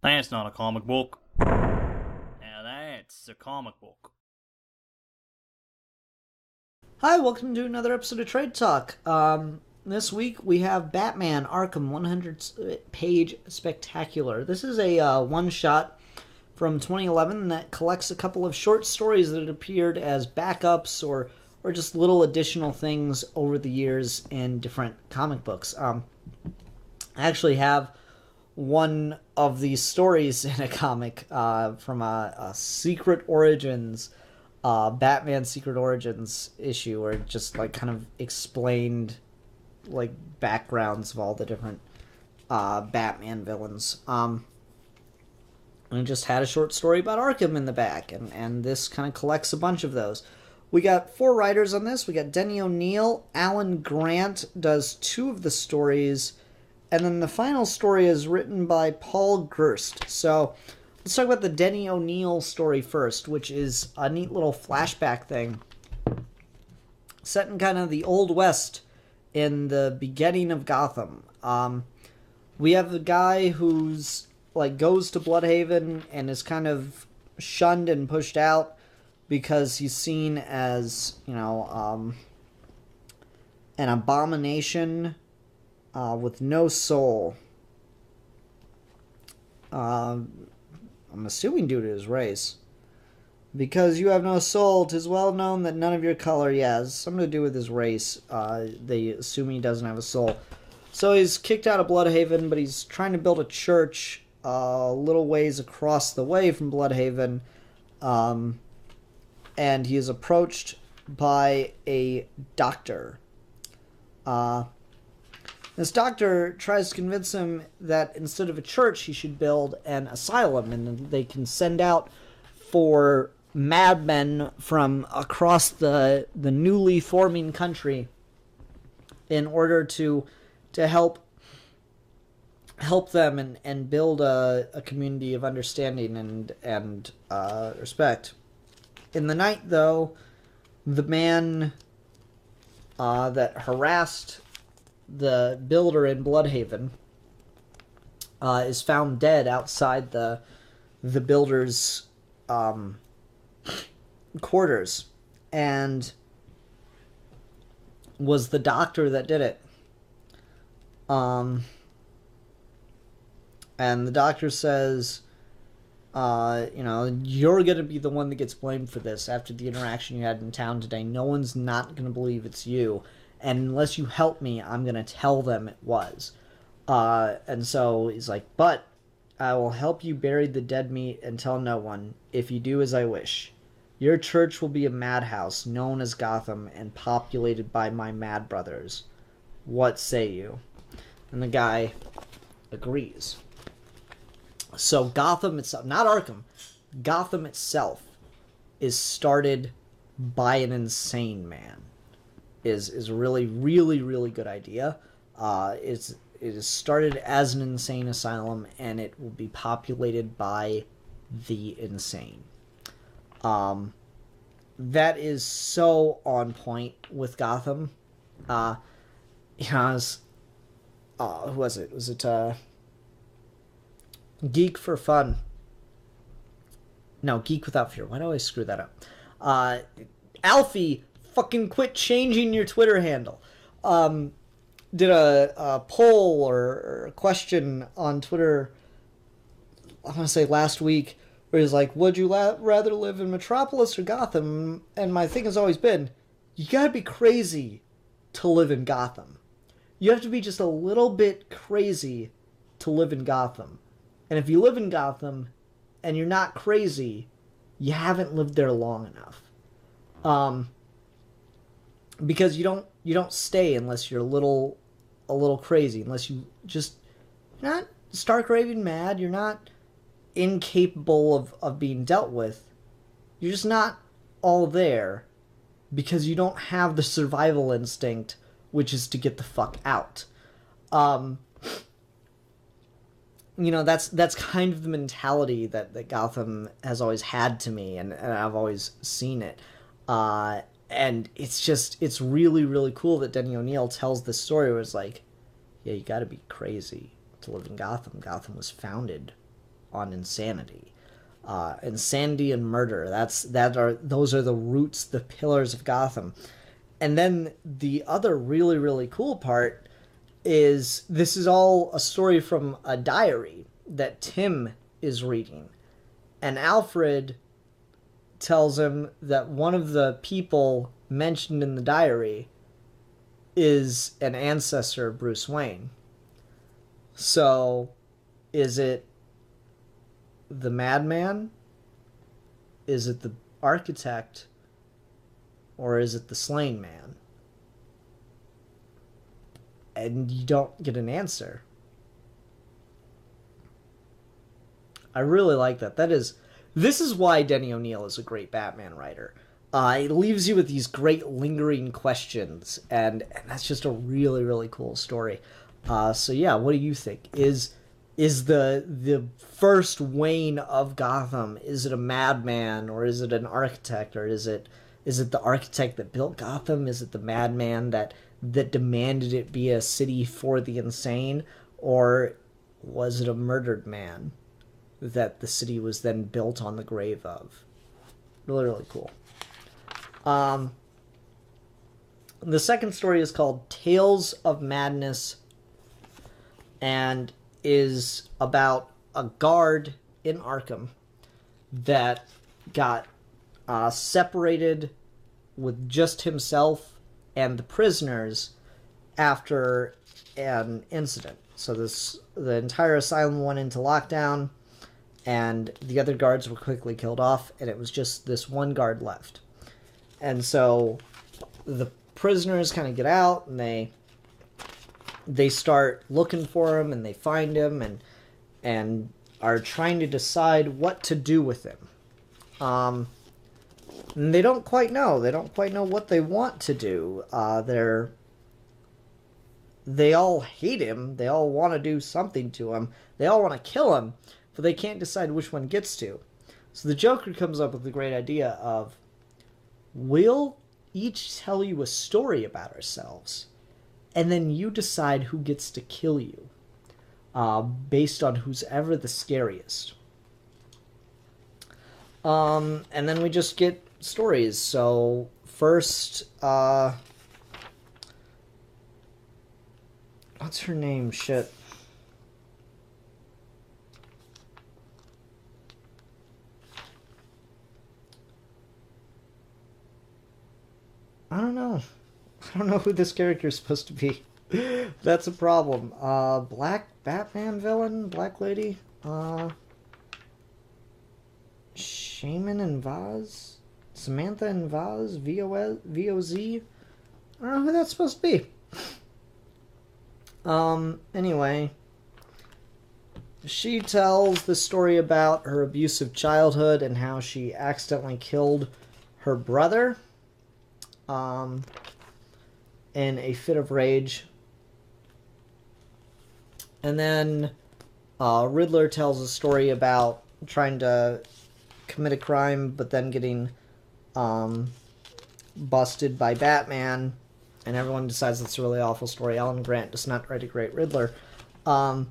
That's not a comic book. Now that's a comic book. Hi, welcome to another episode of Trade Talk. This week we have Batman Arkham 100-page spectacular. This is a one-shot from 2011 that collects a couple of short stories that appeared as backups or just little additional things over the years in different comic books. I actually have one of these stories in a comic from a Secret Origins Batman Secret Origins issue, where it just like kind of explained like backgrounds of all the different Batman villains. And it just had a short story about Arkham in the back, and this kind of collects a bunch of those. We got 4 writers on this. We got Denny O'Neil, Alan Grant does 2 of the stories, and then the final story is written by Paul Grist. So let's talk about the Denny O'Neil story first, which is a neat little flashback thing set in kind of the Old West in the beginning of Gotham. We have the guy who's like goes to Bloodhaven and is kind of shunned and pushed out because he's seen as, an abomination with no soul. I'm assuming due to his race. Because you have no soul, 'tis well known that none of your color, has something to do with his race. They assume he doesn't have a soul. So he's kicked out of Bloodhaven, but he's trying to build a church a little ways across the way from Bloodhaven. And he is approached by a doctor. This doctor tries to convince him that instead of a church, he should build an asylum, and they can send out for madmen from across the newly forming country in order to help them and build a community of understanding and respect. In the night, though, the man that harassed the builder in Bloodhaven is found dead outside the builder's quarters, and was the doctor that did it. And the doctor says, you're going to be the one that gets blamed for this after the interaction you had in town today. No one's not going to believe it's you. And unless you help me, I'm going to tell them it was. And so he's like, but I will help you bury the dead meat and tell no one, if you do as I wish. Your church will be a madhouse known as Gotham and populated by my mad brothers. What say you? And the guy agrees. So Gotham itself, not Arkham, Gotham itself is started by an insane man. Is a really, really, really good idea. It is started as an insane asylum, and it will be populated by the insane. That is so on point with Gotham. Who was it? Was it Geek for Fun? No, Geek Without Fear. Why do I screw that up? Alfie, fucking quit changing your Twitter handle. Did a poll or a question on Twitter, I want to say last week, where he's like, would you rather live in Metropolis or Gotham? And my thing has always been, you gotta be crazy to live in Gotham. You have to be just a little bit crazy to live in Gotham. And if you live in Gotham and you're not crazy, you haven't lived there long enough. Because you don't stay unless you're a little crazy, unless you're not stark raving mad, you're not incapable of being dealt with. You're just not all there because you don't have the survival instinct, which is to get the fuck out. That's kind of the mentality that Gotham has always had to me, and I've always seen it. And it's really, really cool that Denny O'Neil tells this story where it's like, yeah, you gotta be crazy to live in Gotham. Gotham was founded on insanity. Insanity and murder. Those are the roots, the pillars of Gotham. And then the other really, really cool part is this is all a story from a diary that Tim is reading. And Alfred tells him that one of the people mentioned in the diary is an ancestor of Bruce Wayne. So, is it the madman? Is it the architect? Or is it the slain man? And you don't get an answer. I really like that. This is why Denny O'Neil is a great Batman writer. It leaves you with these great lingering questions, and that's just a really, really cool story. So yeah, what do you think? Is the first Wayne of Gotham, is it a madman, or is it an architect, or is it the architect that built Gotham? Is it the madman that demanded it be a city for the insane? Or was it a murdered man that the city was then built on the grave of? Really, really cool. The second story is called Tales of Madness and is about a guard in Arkham that got separated with just himself and the prisoners after an incident. So the entire asylum went into lockdown, and the other guards were quickly killed off, and it was just this one guard left. And so the prisoners kind of get out, and they start looking for him, and they find him, and are trying to decide what to do with him. And they don't quite know. They don't quite know what they want to do. They all hate him. They all want to do something to him. They all want to kill him, but they can't decide which one gets to. So the Joker comes up with the great idea of, we'll each tell you a story about ourselves, and then you decide who gets to kill you, based on who's ever the scariest. And then we just get stories. So first, what's her name? Shit. I don't know. I don't know who this character is supposed to be. That's a problem. Black Batman villain? Black lady? Shaman and Vaz? Samantha and Vaz? V-O-Z? I don't know who that's supposed to be. Anyway. She tells the story about her abusive childhood and how she accidentally killed her brother. In a fit of rage. And then Riddler tells a story about trying to commit a crime, but then getting busted by Batman, and everyone decides that's a really awful story. Alan Grant does not write a great Riddler. And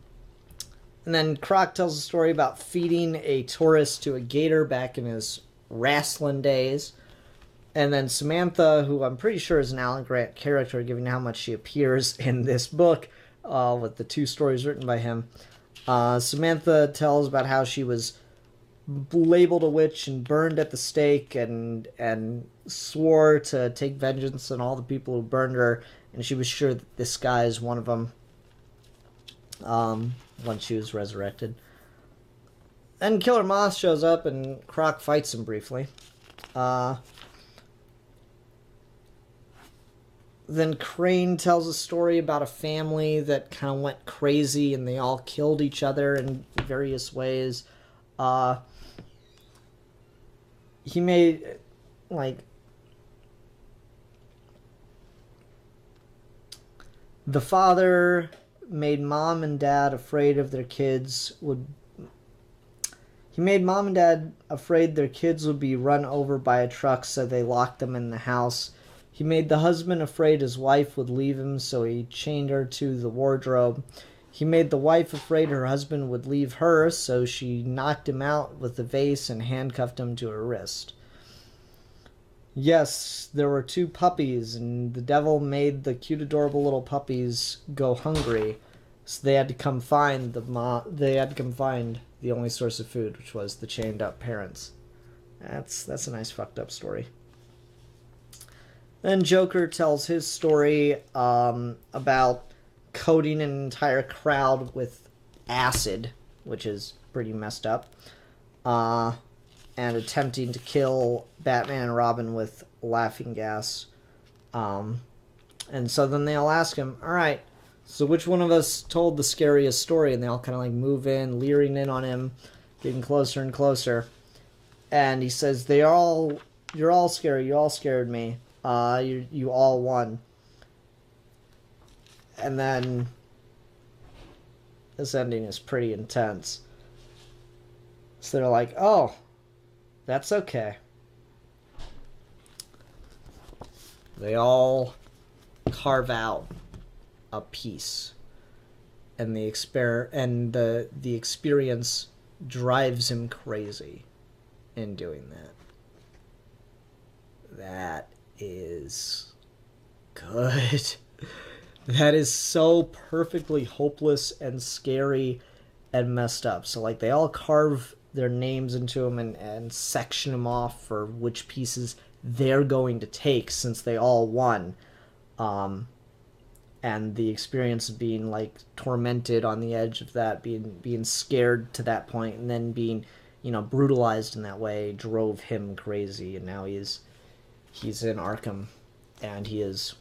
then Croc tells a story about feeding a tourist to a gator back in his wrestling days. And then Samantha, who I'm pretty sure is an Alan Grant character, given how much she appears in this book, with the two stories written by him. Samantha tells about how she was labeled a witch and burned at the stake, and swore to take vengeance on all the people who burned her, and she was sure that this guy is one of them, once she was resurrected. Then Killer Moth shows up, and Croc fights him briefly. Then Crane tells a story about a family that kind of went crazy, and they all killed each other in various ways. He made, the father made mom and dad afraid of their kids would... He made mom and dad afraid their kids would be run over by a truck, so they locked them in the house. He made the husband afraid his wife would leave him, so he chained her to the wardrobe. He made the wife afraid her husband would leave her, so she knocked him out with the vase and handcuffed him to her wrist. Yes, there were 2 puppies, and the devil made the cute, adorable little puppies go hungry, so they had to come find the only source of food, which was the chained up parents. That's a nice fucked up story. Then Joker tells his story about coating an entire crowd with acid, which is pretty messed up, and attempting to kill Batman and Robin with laughing gas. And so then they all ask him, all right, so which one of us told the scariest story? And they all kind of like move in, leering in on him, getting closer and closer. And he says, you're all scary, you all scared me. You all won. And then this ending is pretty intense. So they're like, oh, that's okay. They all carve out a piece. And the experience drives him crazy in doing that. That is good. That is so perfectly hopeless and scary and messed up. So, like, they all carve their names into them and section them off for which pieces they're going to take since they all won. And the experience of being, like, tormented on the edge of that, being scared to that point, and then being, brutalized in that way drove him crazy. And now he's in Arkham, and he is...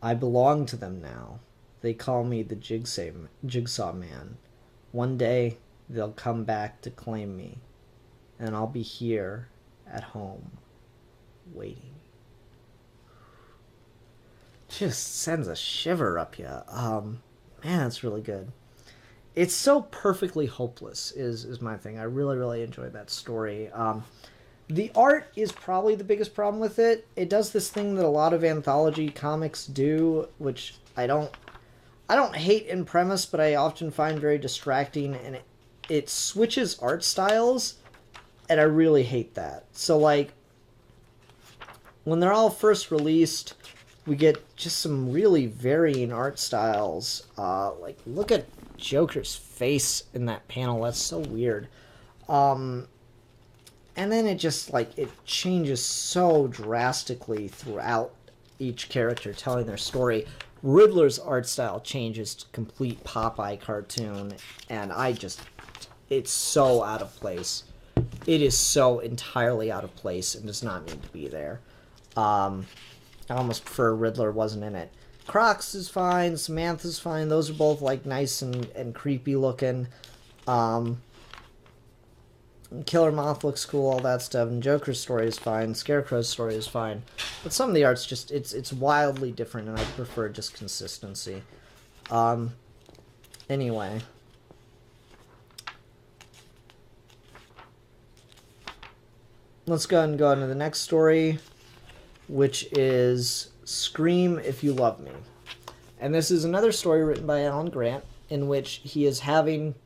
I belong to them now. They call me the Jigsaw Man. One day, they'll come back to claim me, and I'll be here at home, waiting. Just sends a shiver up you. Man, that's really good. It's so perfectly hopeless, is my thing. I really, really enjoyed that story. The art is probably the biggest problem with it. It does this thing that a lot of anthology comics do, which I don't hate in premise, but I often find very distracting, and it switches art styles, and I really hate that. So, like, when they're all first released, we get just some really varying art styles. Like, look at Joker's face in that panel. That's so weird. And then it just, like, it changes so drastically throughout each character telling their story. Riddler's art style changes to complete Popeye cartoon, and it's so out of place. It is so entirely out of place and does not need to be there. I almost prefer Riddler wasn't in it. Crocs is fine, Samantha's fine, those are both, like, nice and creepy looking. Killer Moth looks cool, all that stuff, and Joker's story is fine, Scarecrow's story is fine, but some of the art's just, it's wildly different, and I prefer just consistency. Anyway. Let's go ahead and go on to the next story, which is Scream If You Love Me. And this is another story written by Alan Grant, in which he is having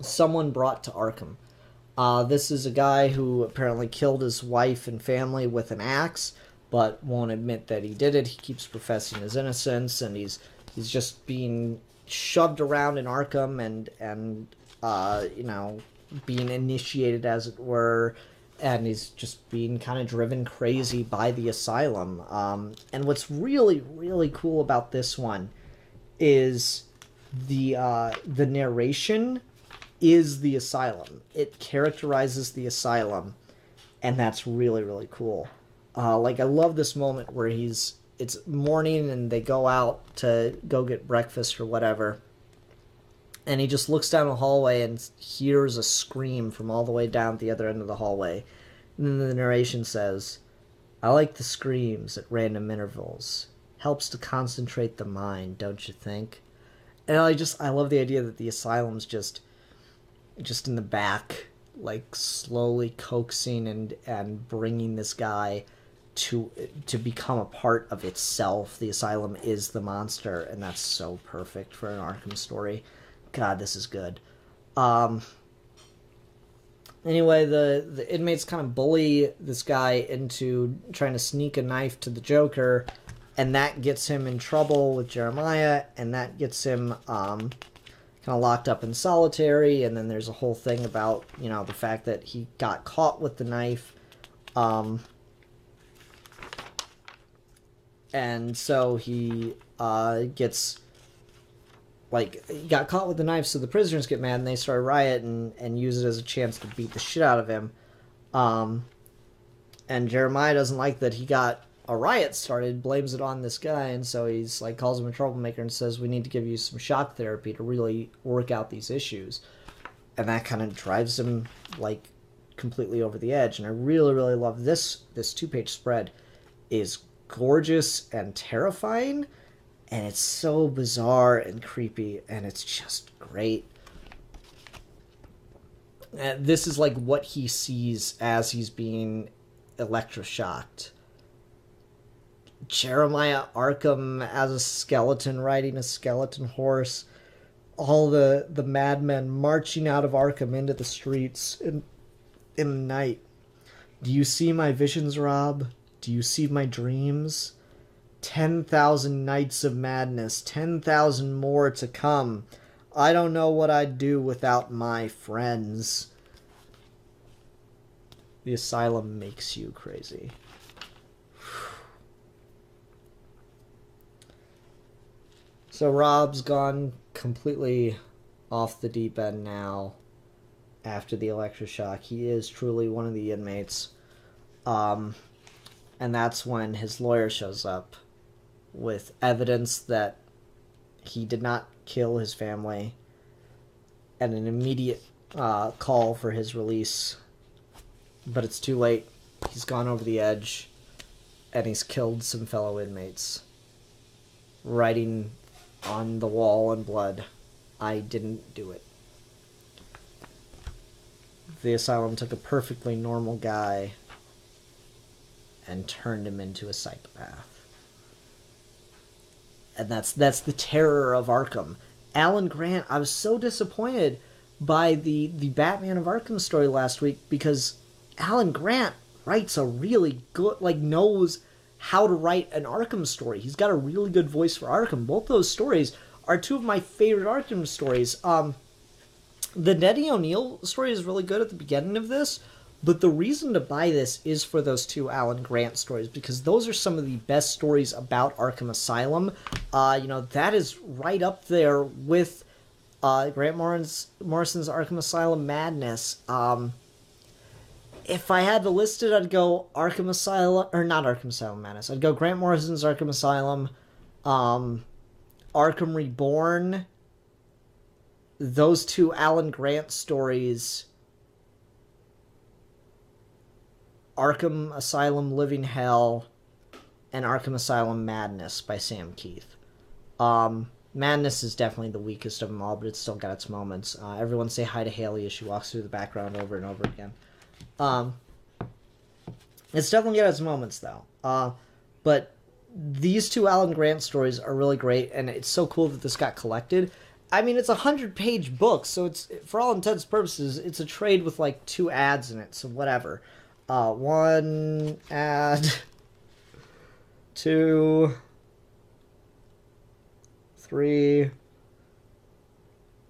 someone brought to Arkham. This is a guy who apparently killed his wife and family with an axe, but won't admit that he did it. He keeps professing his innocence, and he's just being shoved around in Arkham and being initiated, as it were, and he's just being kind of driven crazy by the asylum. And what's really, really cool about this one is the narration is the asylum. It characterizes the asylum, and that's really, really cool. Like, I love this moment where it's morning and they go out to go get breakfast or whatever, and he just looks down the hallway and hears a scream from all the way down at the other end of the hallway. And then the narration says, "I like the screams at random intervals. Helps to concentrate the mind, don't you think?" And I love the idea that the asylum's just in the back, like, slowly coaxing and bringing this guy to become a part of itself. The asylum is the monster, and that's so perfect for an Arkham story. God, this is good. Anyway, the inmates kind of bully this guy into trying to sneak a knife to the Joker, and that gets him in trouble with Jeremiah, and that gets him kind of locked up in solitary. And then there's a whole thing about, you know, the fact that he got caught with the knife. And so he gets, like, he got caught with the knife, so the prisoners get mad and they start a riot and use it as a chance to beat the shit out of him. And Jeremiah doesn't like that he got a riot started, blames it on this guy, and so he's like, calls him a troublemaker and says, we need to give you some shock therapy to really work out these issues. And that kind of drives him, like, completely over the edge. And I really, really love this 2-page spread. Is gorgeous and terrifying, and it's so bizarre and creepy, and it's just great. And this is like what he sees as he's being electroshocked. Jeremiah Arkham as a skeleton riding a skeleton horse, all the madmen marching out of Arkham into the streets in the night. Do you see my visions, Rob? Do you see my dreams? 10,000 nights of madness, 10,000 more to come. I don't know what I'd do without my friends. The asylum makes you crazy. So Rob's gone completely off the deep end now after the electroshock. He is truly one of the inmates. And that's when his lawyer shows up with evidence that he did not kill his family and an immediate call for his release. But it's too late. He's gone over the edge and he's killed some fellow inmates. Writing on the wall in blood, I didn't do it. The asylum took a perfectly normal guy and turned him into a psychopath. And that's the terror of Arkham. Alan Grant, I was so disappointed by the Batman of Arkham story last week, because Alan Grant writes a really good, like, knows how to write an Arkham story. He's got a really good voice for Arkham. Both those stories are two of my favorite Arkham stories. The Denny O'Neil story is really good at the beginning of this, but the reason to buy this is for those two Alan Grant stories, because those are some of the best stories about Arkham Asylum. That is right up there with Grant Morrison's Arkham Asylum Madness. If I had to list it, I'd go Arkham Asylum, or not Arkham Asylum Madness. I'd go Grant Morrison's Arkham Asylum, Arkham Reborn, those two Alan Grant stories, Arkham Asylum Living Hell, and Arkham Asylum Madness by Sam Keith. Madness is definitely the weakest of them all, but it's still got its moments. Everyone say hi to Haley as she walks through the background over and over again. It's definitely got its moments, though. But these two Alan Grant stories are really great, and it's so cool that this got collected. I mean, it's a 100-page book, so it's, for all intents and purposes, it's a trade with, like, 2 ads in it, so whatever. 1 ad, 2, 3.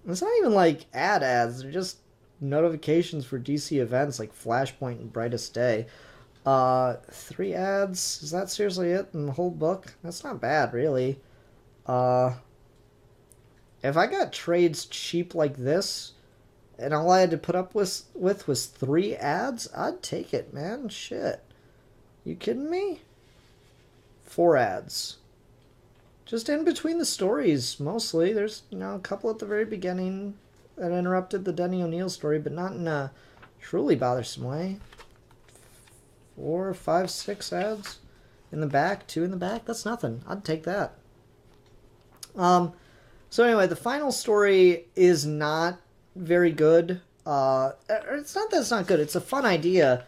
It's not even, like, ads. They're just notifications for DC events, like Flashpoint and Brightest Day. 3 ads? Is that seriously it in the whole book? That's not bad, really. If I got trades cheap like this, and all I had to put up with was 3 ads, I'd take it, man. Shit. You kidding me? 4 ads. Just in between the stories, mostly. There's, a couple at the very beginning that interrupted the Denny O'Neil story, but not in a truly bothersome way. 4, 5, 6 ads in the back, 2 in the back. That's nothing. I'd take that. So anyway, the final story is not very good. It's not that it's not good. It's a fun idea.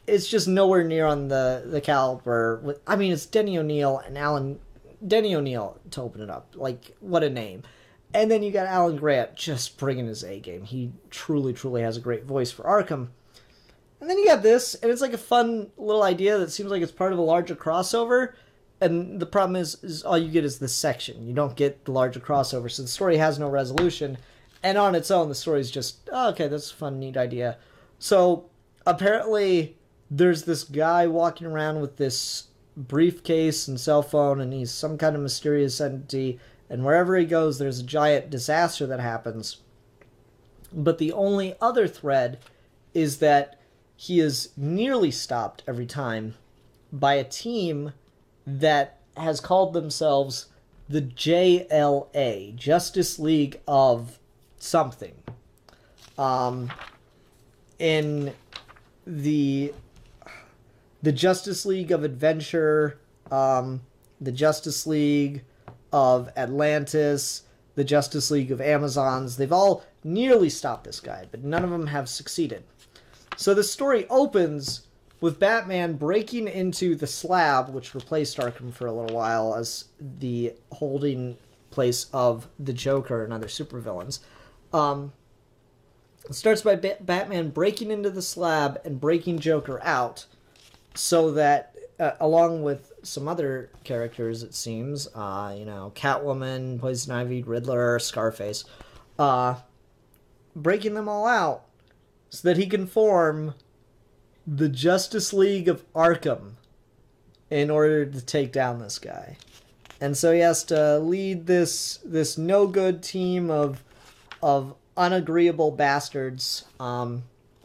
it's just nowhere near on the caliber. I mean, it's Denny O'Neil and Denny O'Neil to open it up. Like, what a name. And then you got Alan Grant just bringing his A game. He truly, truly has a great voice for Arkham. And then you got this, and it's like a fun little idea that seems like it's part of a larger crossover. And the problem is all you get is this section. You don't get the larger crossover, so the story has no resolution. And on its own, the story's just, oh, okay, that's a fun, neat idea. So, apparently, there's this guy walking around with this briefcase and cell phone, and he's some kind of mysterious entity, and wherever he goes, there's a giant disaster that happens. But the only other thread is that he is nearly stopped every time by a team that has called themselves the JLA, Justice League of something. In the Justice League of Adventure, the Justice League of Atlantis, the Justice League of Amazons, they've all nearly stopped this guy, but none of them have succeeded. So the story opens with Batman breaking into the Slab, which replaced Arkham for a little while as the holding place of the Joker and other supervillains. It starts by Batman breaking into the Slab and breaking Joker out, so that, along with some other characters, it seems, Catwoman, Poison Ivy, Riddler, Scarface, breaking them all out so that he can form the Justice League of Arkham in order to take down this guy. And so he has to lead this no-good team of unagreeable bastards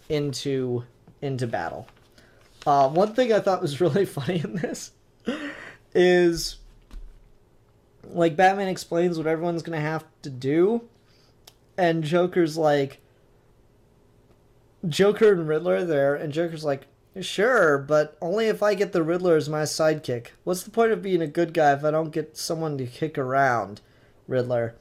into battle. One thing I thought was really funny in this is, like, Batman explains what everyone's going to have to do, and Joker's like, Joker and Riddler are there, and Joker's like, sure, but only if I get the Riddler as my sidekick. What's the point of being a good guy if I don't get someone to kick around? Riddler,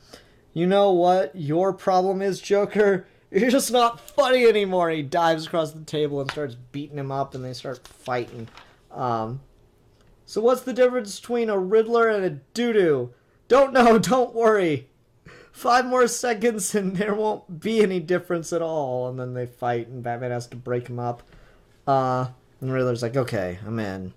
you know what your problem is, Joker? You're just not funny anymore. He dives across the table and starts beating him up, and they start fighting. So what's the difference between a Riddler and a doo-doo? Don't know, don't worry. 5 more seconds and there won't be any difference at all. And then they fight, and Batman has to break him up. And Riddler's like, okay, I'm in.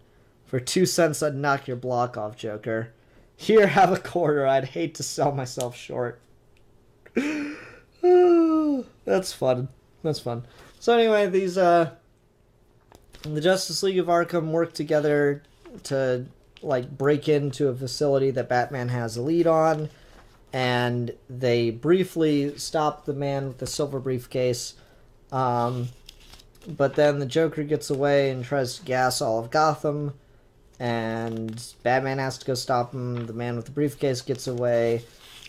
For 2 cents, I'd knock your block off, Joker. Here, have a quarter. I'd hate to sell myself short. That's fun. That's fun. So anyway, these, the Justice League of Arkham work together to, like, break into a facility that Batman has a lead on. And they briefly stop the man with the silver briefcase. But then the Joker gets away and tries to gas all of Gotham. And Batman has to go stop him. The man with the briefcase gets away.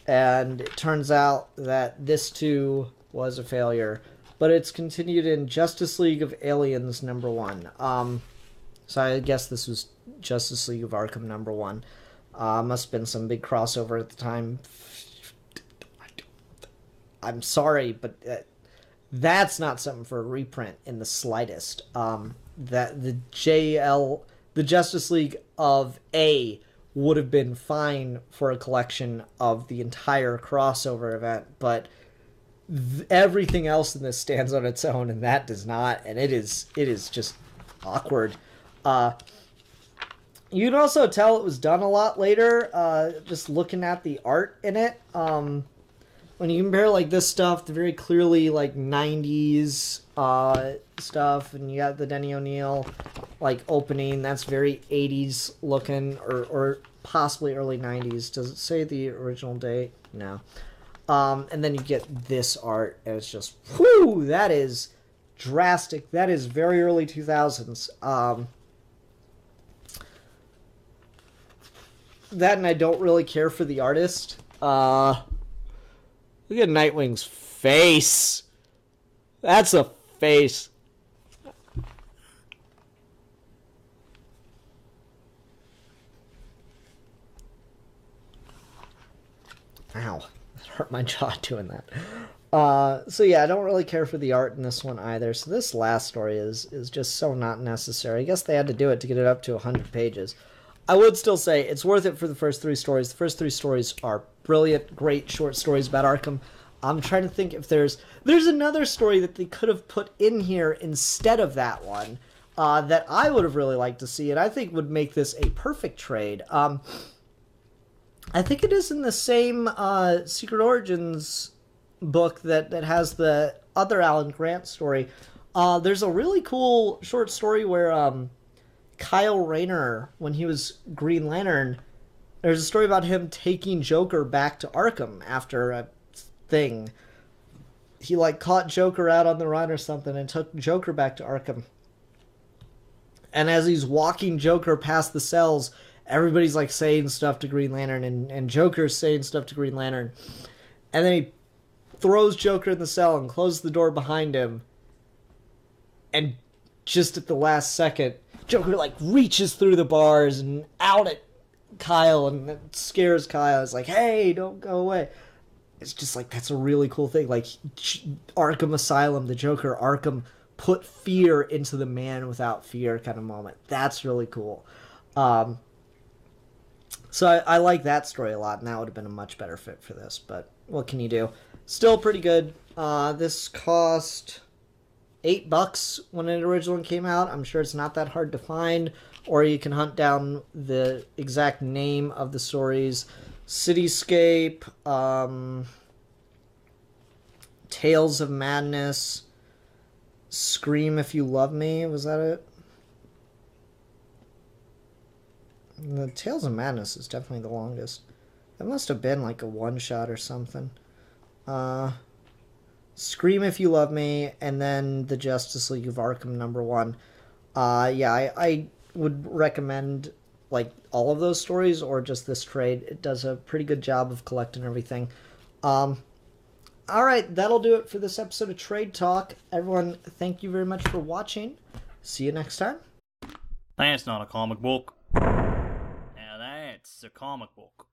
And it turns out that this too was a failure. But it's continued in Justice League of Aliens #1. So I guess this was Justice League of Arkham #1. Must have been some big crossover at the time. I'm sorry, but that's not something for a reprint in the slightest. That the Justice League of A would have been fine for a collection of the entire crossover event, but everything else in this stands on its own, and that does not, and it is just awkward. You can also tell it was done a lot later, just looking at the art in it. When you compare, like, this stuff to very clearly, like, 90s stuff, and you got the Denny O'Neil, like, opening, that's very 80s looking, or possibly early 90s. Does it say the original date? No. And then you get this art, and it's just, whew, that is drastic. That is very early 2000s. That, and I don't really care for the artist. Look at Nightwing's face. That's a face. Ow. That hurt my jaw doing that. So yeah, I don't really care for the art in this one either. So this last story is just so not necessary. I guess they had to do it to get it up to 100 pages. I would still say it's worth it for the first three stories. The first three stories are brilliant, great short stories about Arkham. I'm trying to think if there's another story that they could have put in here instead of that one that I would have really liked to see, and I think would make this a perfect trade. I think it is in the same Secret Origins book that has the other Alan Grant story. There's a really cool short story where Kyle Rayner, when he was Green Lantern, there's a story about him taking Joker back to Arkham after a thing. He like caught Joker out on the run or something and took Joker back to Arkham. And as he's walking Joker past the cells, everybody's like saying stuff to Green Lantern, and Joker's saying stuff to Green Lantern. And then he throws Joker in the cell and closes the door behind him. And just at the last second, Joker like reaches through the bars and out at Kyle, and it scares Kyle. It's like, hey, don't go away. It's just like, that's a really cool thing. Like, Arkham Asylum, the Joker, Arkham put fear into the man without fear kind of moment. That's really cool. So I like that story a lot, and that would have been a much better fit for this. But what can you do? Still pretty good. This cost $8 when it originally came out. I'm sure it's not that hard to find, or you can hunt down the exact name of the stories. Cityscape, Tales of Madness, Scream If You Love Me, was that it? The Tales of Madness is definitely the longest. That must have been like a one-shot or something. Scream If You Love Me, and then the Justice League of Arkham #1. Yeah, I would recommend like all of those stories or just this trade. It does a pretty good job of collecting everything. Alright, that'll do it for this episode of Trade Talk. Everyone, thank you very much for watching. See you next time. That's not a comic book. Now that's a comic book.